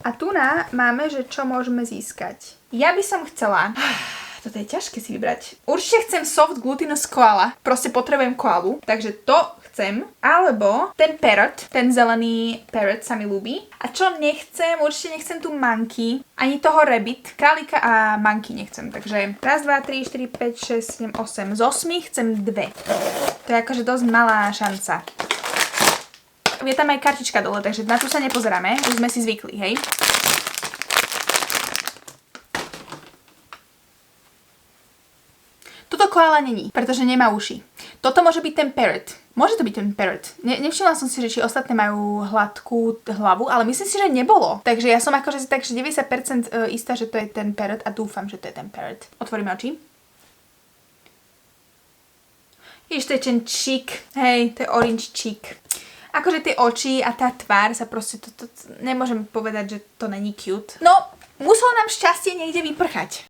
A tu máme, že čo môžeme získať. Ja by som chcela... Toto je ťažké si vybrať. Určite chcem soft glutinous koala. Proste potrebujem koalu. Takže to chcem. Alebo ten parrot. Ten zelený parrot sa mi ľúbi. A čo nechcem? Určite nechcem tu monkey. Ani toho rabbit. Králika a monkey nechcem. Takže 1, 2, 3, 4, 5, 6, 7, 8. Z 8 chcem 2. To je akože dosť malá šanca. Je tam aj kartička dole, takže na tu sa nepozeráme. Už sme si zvykli, hej? Toto koala není, pretože nemá uši. Toto môže byť ten parrot. Môže to byť ten parrot. Nevšimla som si, že či ostatné majú hladkú hlavu, ale myslím si, že nebolo. Takže ja som akože tak 90% istá, že to je ten parrot a dúfam, že to je ten parrot. Otvoríme oči. Ježiš, to je ten cheek. Hej, to je orange cheek. Akože tie oči a tá tvár sa proste... Nemôžem povedať, že to není cute. No, muselo nám šťastie niekde vyprchať.